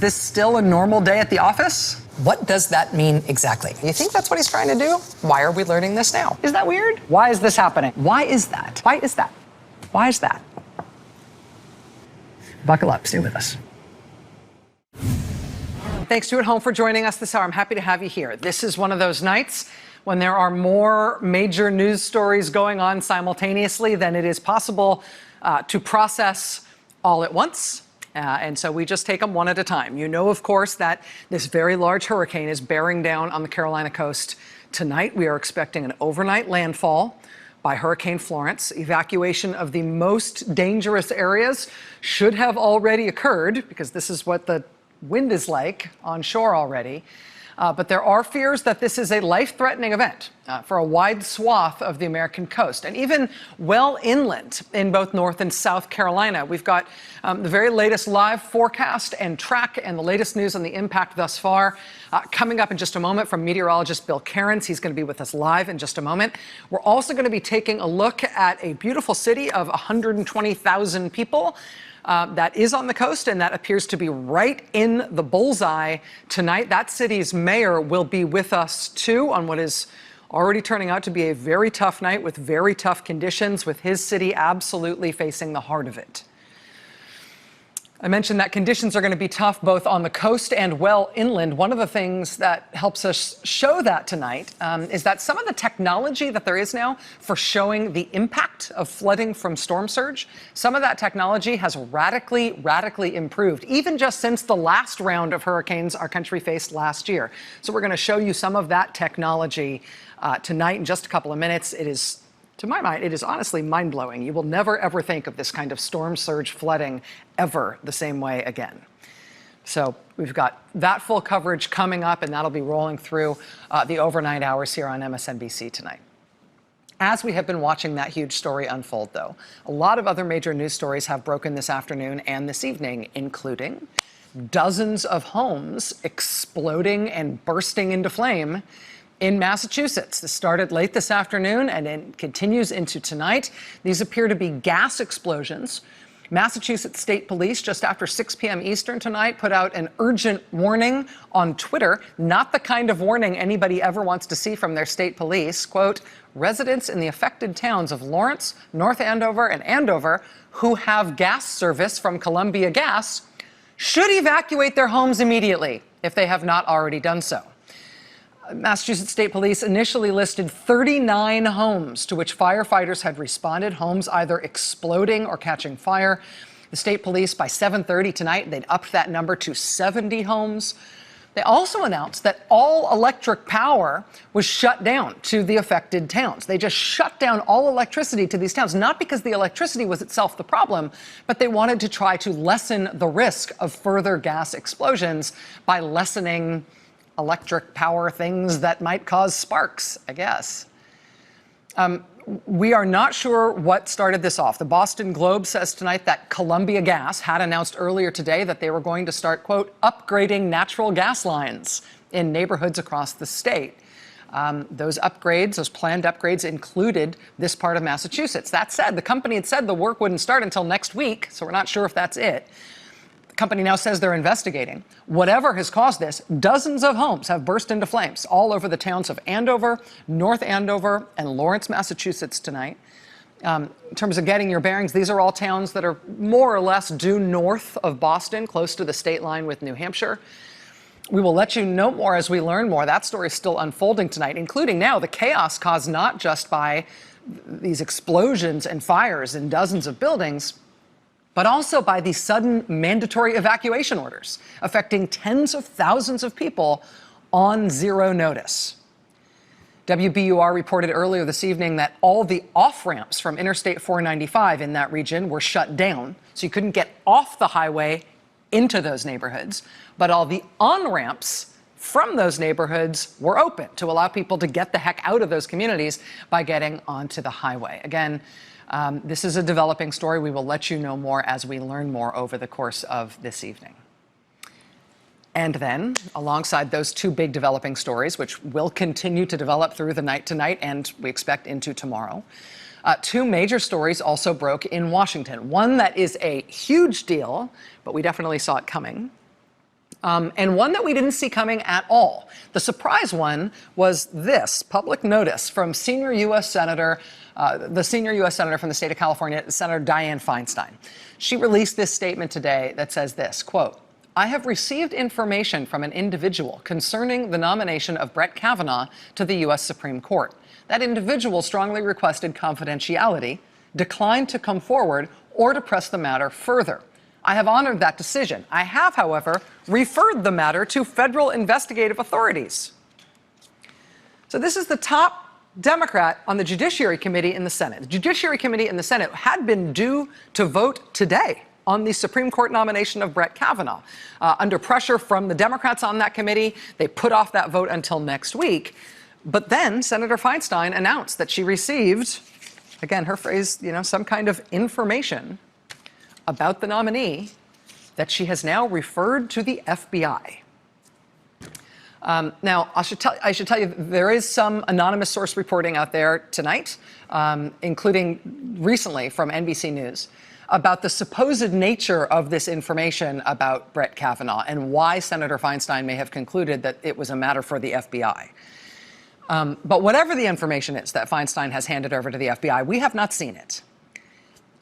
this still a normal day at the office? What does that mean exactly? You think that's what he's trying to do? Why are we learning this now? Is that weird? Why is this happening? Why is that? Why is that? Why is that? Buckle up, stay with us. Thanks to you at home for joining us this hour. I'm happy to have you here. This is one of those nights when there are more major news stories going on simultaneously than it is possible to process all at once. And so we just take them one at a time. You know, of course, that this very large hurricane is bearing down on the Carolina coast tonight. We are expecting an overnight landfall by Hurricane Florence. Evacuation of the most dangerous areas should have already occurred because this is what the wind is like on shore already. But there are fears that this is a life-threatening event for a wide swath of the American coast and even well inland in both North and South Carolina. We've got the very latest live forecast and track and the latest news on the impact thus far coming up in just a moment from meteorologist Bill Cairns. He's going to be with us live in just a moment. We're also going to be taking a look at a beautiful city of 120,000 people that is on the coast, and that appears to be right in the bullseye tonight. That city's mayor will be with us, too, on what is already turning out to be a very tough night with very tough conditions, with his city absolutely facing the heart of it. I mentioned that conditions are going to be tough both on the coast and well inland. One of the things that helps us show that tonight is that some of the technology that there is now for showing the impact of flooding from storm surge, some of that technology has radically improved, even just since the last round of hurricanes our country faced last year. So we're going to show you some of that technology tonight in just a couple of minutes. It is, to my mind, it is honestly mind-blowing. You will never, ever think of this kind of storm surge flooding ever the same way again. So we've got that full coverage coming up, and that'll be rolling through the overnight hours here on MSNBC tonight. As we have been watching that huge story unfold, though, a lot of other major news stories have broken this afternoon and this evening, including dozens of homes exploding and bursting into flame in Massachusetts. This started late this afternoon and it continues into tonight. These appear to be gas explosions. Massachusetts State Police, just after 6 p.m. Eastern tonight, put out an urgent warning on Twitter, not the kind of warning anybody ever wants to see from their state police. Quote, residents in the affected towns of Lawrence, North Andover, and Andover who have gas service from Columbia Gas should evacuate their homes immediately if they have not already done so. Massachusetts State Police initially listed 39 homes to which firefighters had responded, homes either exploding or catching fire. The state police, by 7:30 tonight, they'd upped that number to 70 homes. They also announced that all electric power was shut down to the affected towns. They just shut down all electricity to these towns, not because the electricity was itself the problem, but they wanted to try to lessen the risk of further gas explosions by lessening electric power things that might cause sparks, I guess. We are not sure what started this off. The Boston Globe says tonight that Columbia Gas had announced earlier today that they were going to start, quote, upgrading natural gas lines in neighborhoods across the state. Those upgrades, those planned upgrades, included this part of Massachusetts. That said, the company had said the work wouldn't start until next week, so we're not sure if that's it. The company now says they're investigating. Whatever has caused this, dozens of homes have burst into flames all over the towns of Andover, North Andover, and Lawrence, Massachusetts tonight. In terms of getting your bearings, these are all towns that are more or less due north of Boston, close to the state line with New Hampshire. We will let you know more as we learn more. That story is still unfolding tonight, including now the chaos caused not just by these explosions and fires in dozens of buildings, but also by the sudden mandatory evacuation orders affecting tens of thousands of people on zero notice. WBUR reported earlier this evening that all the off-ramps from Interstate 495 in that region were shut down, so you couldn't get off the highway into those neighborhoods, but all the on-ramps from those neighborhoods were open to allow people to get the heck out of those communities by getting onto the highway. Again, this is a developing story. We will let you know more as we learn more over the course of this evening. And then, alongside those two big developing stories, which will continue to develop through the night tonight and we expect into tomorrow, two major stories also broke in Washington. One that is a huge deal, but we definitely saw it coming. and one that we didn't see coming at all. The surprise one was this public notice from the senior U.S. Senator from the state of California, Senator Dianne Feinstein. She released this statement today that says this, quote, "I have received information from an individual concerning the nomination of Brett Kavanaugh to the U.S. Supreme Court. That individual strongly requested confidentiality, declined to come forward or to press the matter further. I have honored that decision. I have, however, referred the matter to federal investigative authorities." So this is the top Democrat on the Judiciary Committee in the Senate. The Judiciary Committee in the Senate had been due to vote today on the Supreme Court nomination of Brett Kavanaugh. Under pressure from the Democrats on that committee, they put off that vote until next week. But then Senator Feinstein announced that she received, again, her phrase, some kind of information about the nominee that she has now referred to the FBI. Now, I should tell you, there is some anonymous source reporting out there tonight, including recently from NBC News, about the supposed nature of this information about Brett Kavanaugh and why Senator Feinstein may have concluded that it was a matter for the FBI. But whatever the information is that Feinstein has handed over to the FBI, we have not seen it.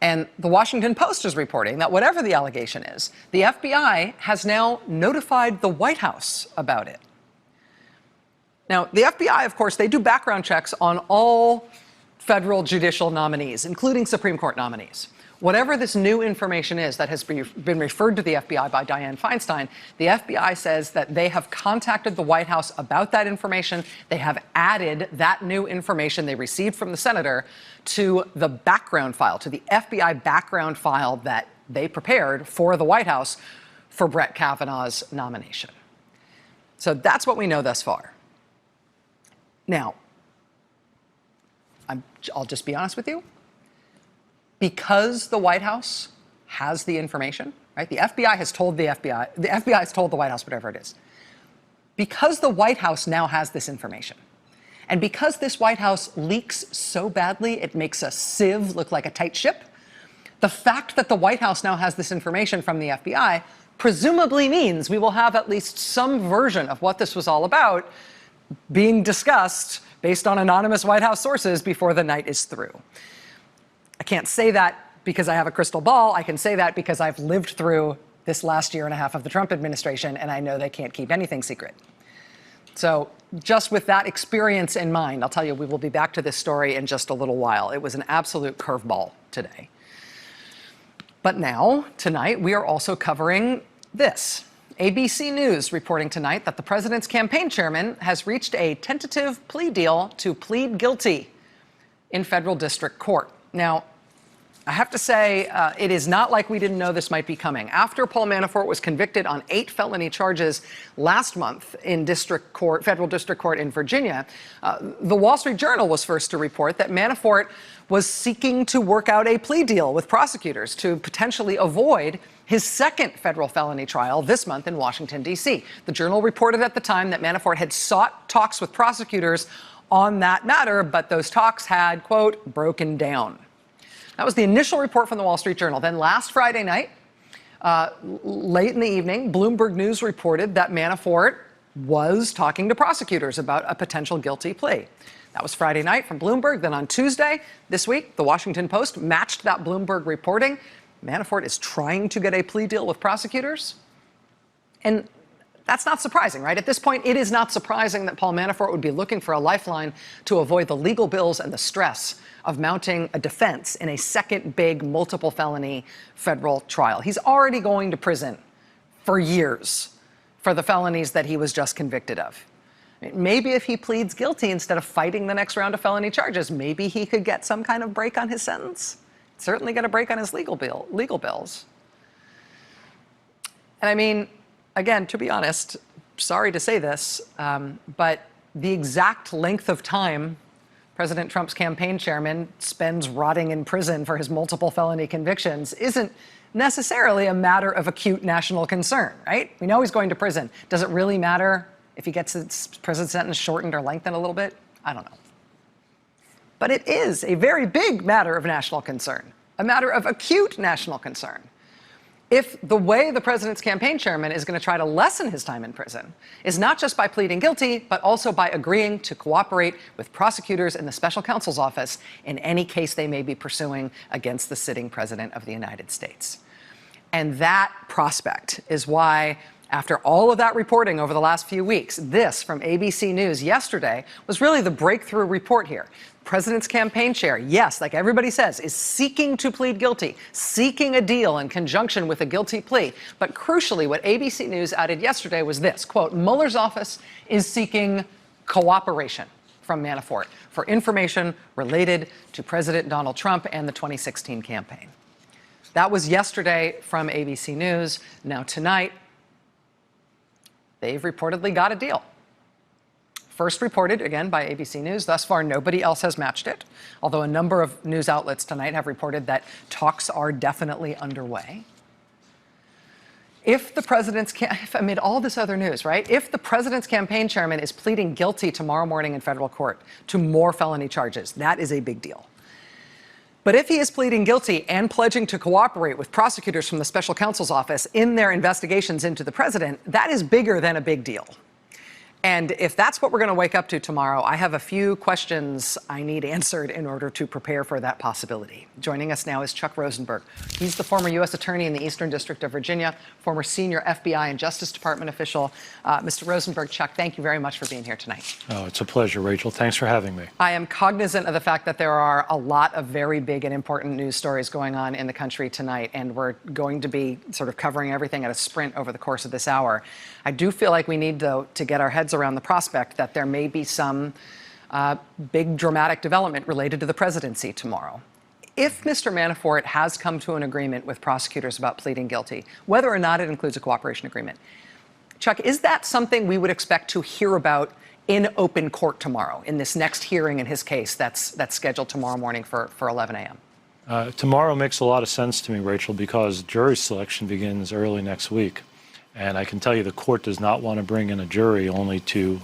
And the Washington Post is reporting that whatever the allegation is, the FBI has now notified the White House about it. Now, the FBI, of course, they do background checks on all federal judicial nominees, including Supreme Court nominees. Whatever this new information is that has been referred to the FBI by Dianne Feinstein, the FBI says that they have contacted the White House about that information. They have added that new information they received from the senator to the background file, to the FBI background file that they prepared for the White House for Brett Kavanaugh's nomination. So that's what we know thus far. Now, I'll just be honest with you. Because the White House has the information, right? The FBI has told the FBI has told the White House whatever it is. Because the White House now has this information, and because this White House leaks so badly it makes a sieve look like a tight ship, the fact that the White House now has this information from the FBI presumably means we will have at least some version of what this was all about being discussed based on anonymous White House sources before the night is through. I can't say that because I have a crystal ball. I can say that because I've lived through this last year and a half of the Trump administration, and I know they can't keep anything secret. So just with that experience in mind, I'll tell you, we will be back to this story in just a little while. It was an absolute curveball today. But now, tonight, we are also covering this. ABC News reporting tonight that the president's campaign chairman has reached a tentative plea deal to plead guilty in federal district court. Now, I have to say, it is not like we didn't know this might be coming. After Paul Manafort was convicted on 8 felony charges last month in federal district court in Virginia, the Wall Street Journal was first to report that Manafort was seeking to work out a plea deal with prosecutors to potentially avoid his second federal felony trial this month in Washington, D.C. The Journal reported at the time that Manafort had sought talks with prosecutors on that matter, but those talks had, quote, broken down. That was the initial report from the Wall Street Journal. Then last Friday night, late in the evening, Bloomberg News reported that Manafort was talking to prosecutors about a potential guilty plea. That was Friday night from Bloomberg. Then on Tuesday this week, the Washington Post matched that Bloomberg reporting. Manafort is trying to get a plea deal with prosecutors. And that's not surprising, right? At this point, it is not surprising that Paul Manafort would be looking for a lifeline to avoid the legal bills and the stress of mounting a defense in a second big multiple felony federal trial. He's already going to prison for years for the felonies that he was just convicted of. Maybe if he pleads guilty instead of fighting the next round of felony charges, maybe he could get some kind of break on his sentence. Certainly get a break on his legal bills. And I mean, again, to be honest, sorry to say this, but the exact length of time President Trump's campaign chairman spends rotting in prison for his multiple felony convictions isn't necessarily a matter of acute national concern, right? We know he's going to prison. Does it really matter if he gets his prison sentence shortened or lengthened a little bit? I don't know. But it is a very big matter of national concern, a matter of acute national concern. if the way the president's campaign chairman is going to try to lessen his time in prison is not just by pleading guilty, but also by agreeing to cooperate with prosecutors in the special counsel's office in any case they may be pursuing against the sitting president of the United States. And that prospect is why, after all of that reporting over the last few weeks, this from ABC News yesterday was really the breakthrough report here. President's campaign chair, yes, like everybody says, is seeking to plead guilty, seeking a deal in conjunction with a guilty plea. But crucially, what ABC News added yesterday was this, quote, Mueller's office is seeking cooperation from Manafort for information related to President Donald Trump and the 2016 campaign. That was yesterday from ABC News. Now tonight, they've reportedly got a deal. First reported, again, by ABC News. Thus far, nobody else has matched it, although a number of news outlets tonight have reported that talks are definitely underway. If the president's, amid all this other news, right, if the president's campaign chairman is pleading guilty tomorrow morning in federal court to more felony charges, that is a big deal. But if he is pleading guilty and pledging to cooperate with prosecutors from the special counsel's office in their investigations into the president, that is bigger than a big deal. And if that's what we're going to wake up to tomorrow, I have a few questions I need answered in order to prepare for that possibility. Joining us now is Chuck Rosenberg. He's the former U.S. attorney in the Eastern District of Virginia, former senior FBI and Justice Department official. Mr. Rosenberg, Chuck, thank you very much for being here tonight. Oh, it's a pleasure, Rachel. Thanks for having me. I am cognizant of the fact that there are a lot of very big and important news stories going on in the country tonight, and we're going to be sort of covering everything at a sprint over the course of this hour. I do feel like we need, though, to get our heads around the prospect that there may be some big dramatic development related to the presidency tomorrow. If Mr. Manafort has come to an agreement with prosecutors about pleading guilty, whether or not it includes a cooperation agreement, Chuck, is that something we would expect to hear about in open court tomorrow, in this next hearing in his case that's scheduled tomorrow morning for 11 a.m.? Tomorrow makes a lot of sense to me, Rachel, because jury selection begins early next week. And I can tell you the court does not want to bring in a jury only to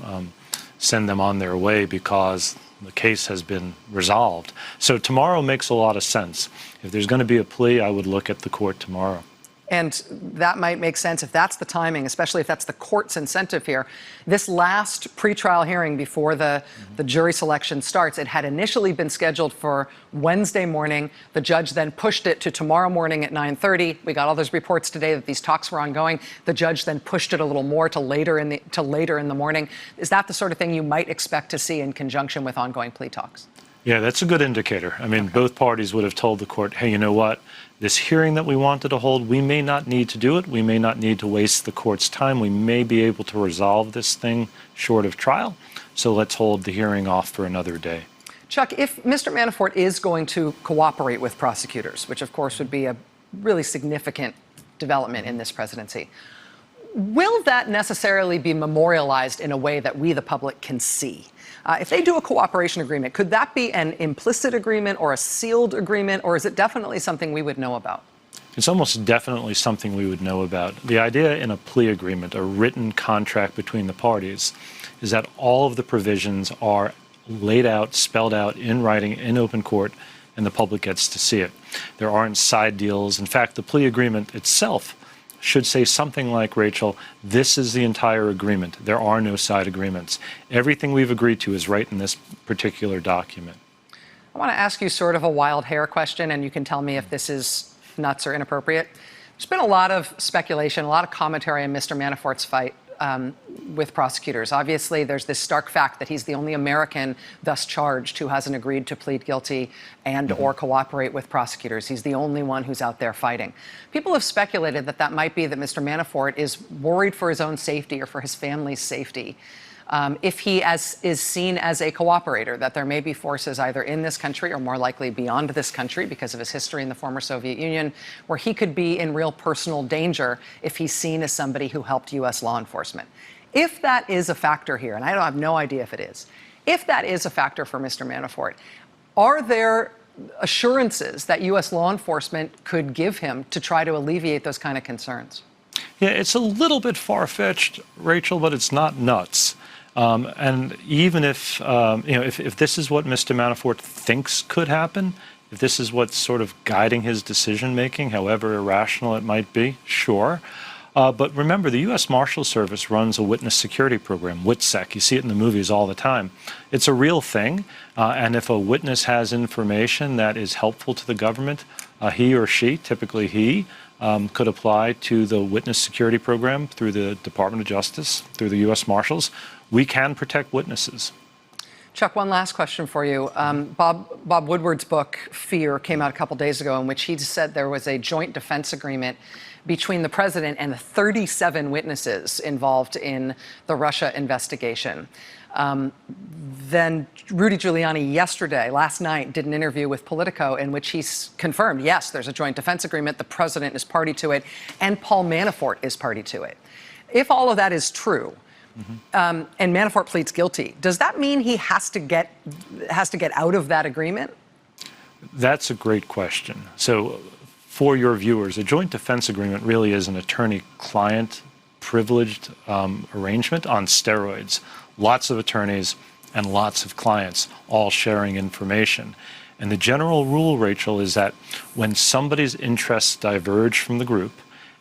send them on their way because the case has been resolved. So tomorrow makes a lot of sense. If there's going to be a plea, I would look at the court tomorrow. And that might make sense if that's the timing, especially if that's the court's incentive here. This last pretrial hearing before the jury selection starts, it had initially been scheduled for Wednesday morning. The judge then pushed it to tomorrow morning at 9:30. We got all those reports today that these talks were ongoing. The judge then pushed it a little more to later in the morning. Is that the sort of thing you might expect to see in conjunction with ongoing plea talks? Yeah, that's a good indicator. I mean, both parties would have told the court, hey, you know what? This hearing that we wanted to hold, we may not need to do it. We may not need to waste the court's time. We may be able to resolve this thing short of trial. So let's hold the hearing off for another day. Chuck, if Mr. Manafort is going to cooperate with prosecutors, which of course would be a really significant development in this presidency, will that necessarily be memorialized in a way that we, the public, can see? If they do a cooperation agreement, could that be an implicit agreement or a sealed agreement, or is it definitely something we would know about? It's almost definitely something we would know about. The idea in a plea agreement, a written contract between the parties, is that all of the provisions are laid out, spelled out in writing, in open court, and the public gets to see it. There aren't side deals. In fact, the plea agreement itself should say something like, Rachel, this is the entire agreement. There are no side agreements. Everything we've agreed to is right in this particular document. I want to ask you sort of a wild hair question, and you can tell me if this is nuts or inappropriate. There's been a lot of speculation, a lot of commentary on Mr. Manafort's fight with prosecutors. Obviously, there's this stark fact that he's the only American thus charged who hasn't agreed to plead guilty and or cooperate with prosecutors. He's the only one who's out there fighting. People have speculated that that might be that Mr. Manafort is worried for his own safety or for his family's safety. If he is seen as a cooperator, that there may be forces either in this country or more likely beyond this country because of his history in the former Soviet Union, where he could be in real personal danger if he's seen as somebody who helped U.S. law enforcement. If that is a factor here, and I have no idea if it is, if that is a factor for Mr. Manafort, are there assurances that U.S. law enforcement could give him to try to alleviate those kind of concerns? Yeah, it's a little bit far-fetched, Rachel, but it's not nuts. And even if, if this is what Mr. Manafort thinks could happen, if this is what's sort of guiding his decision-making, however irrational it might be, sure. But remember, the U.S. Marshal Service runs a witness security program, WITSEC. You see it in the movies all the time. It's a real thing, and if a witness has information that is helpful to the government, he or she, typically he, could apply to the witness security program through the Department of Justice, through the U.S. Marshals. We can protect witnesses. Chuck, one last question for you. Bob Woodward's book, Fear, came out a couple days ago, in which he said there was a joint defense agreement between the president and the 37 witnesses involved in the Russia investigation. Then Rudy Giuliani last night, did an interview with Politico in which he confirmed, yes, there's a joint defense agreement, the president is party to it, and Paul Manafort is party to it. If all of that is true, and Manafort pleads guilty, does that mean he has to get out of that agreement? That's a great question. So for your viewers, a joint defense agreement really is an attorney-client privileged arrangement on steroids. Lots of attorneys and lots of clients all sharing information. And the general rule, Rachel, is that when somebody's interests diverge from the group,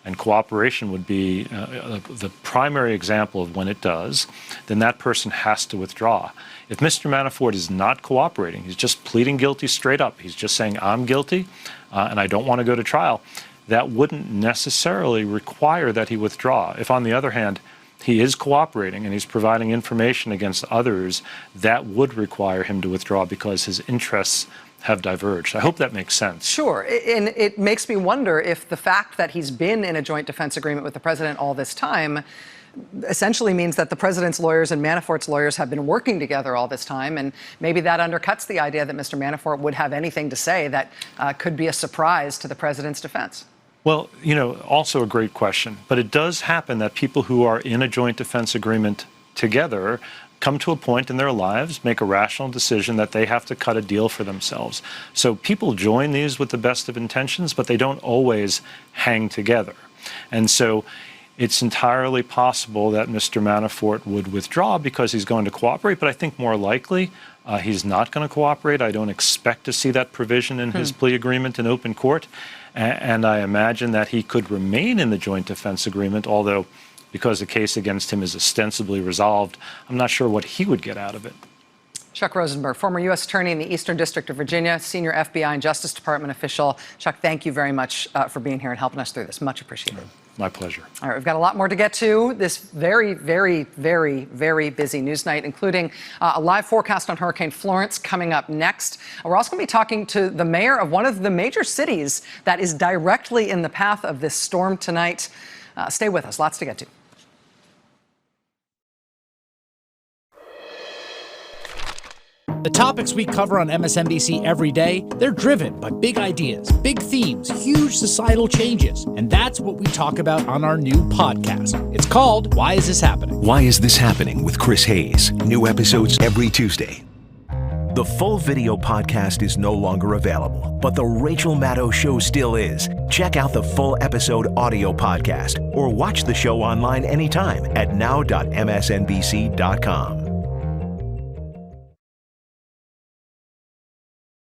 and cooperation would be the primary example of when it does, then that person has to withdraw. If Mr. Manafort is not cooperating, he's just pleading guilty straight up, he's just saying, I'm guilty and I don't want to go to trial, that wouldn't necessarily require that he withdraw. If, on the other hand, he is cooperating and he's providing information against others, that would require him to withdraw because his interests have diverged. I hope that makes sense. Sure, and it makes me wonder if the fact that he's been in a joint defense agreement with the president all this time essentially means that the president's lawyers and Manafort's lawyers have been working together all this time, and maybe that undercuts the idea that Mr. Manafort would have anything to say that could be a surprise to the president's defense. Well, also a great question. But it does happen that people who are in a joint defense agreement together come to a point in their lives, make a rational decision that they have to cut a deal for themselves. So people join these with the best of intentions, but they don't always hang together. And so it's entirely possible that Mr. Manafort would withdraw because he's going to cooperate, but I think more likely he's not going to cooperate. I don't expect to see that provision in his plea agreement in open court. And I imagine that he could remain in the joint defense agreement, although because the case against him is ostensibly resolved, I'm not sure what he would get out of it. Chuck Rosenberg, former U.S. Attorney in the Eastern District of Virginia, senior FBI and Justice Department official. Chuck, thank you very much for being here and helping us through this. Much appreciated. My pleasure. All right, we've got a lot more to get to this very, very, very, very busy news night, including a live forecast on Hurricane Florence coming up next. We're also going to be talking to the mayor of one of the major cities that is directly in the path of this storm tonight. Stay with us. Lots to get to. The topics we cover on MSNBC every day, they're driven by big ideas, big themes, huge societal changes. And that's what we talk about on our new podcast. It's called Why Is This Happening? Why Is This Happening with Chris Hayes. New episodes every Tuesday. The full video podcast is no longer available, but the Rachel Maddow Show still is. Check out the full episode audio podcast or watch the show online anytime at now.msnbc.com.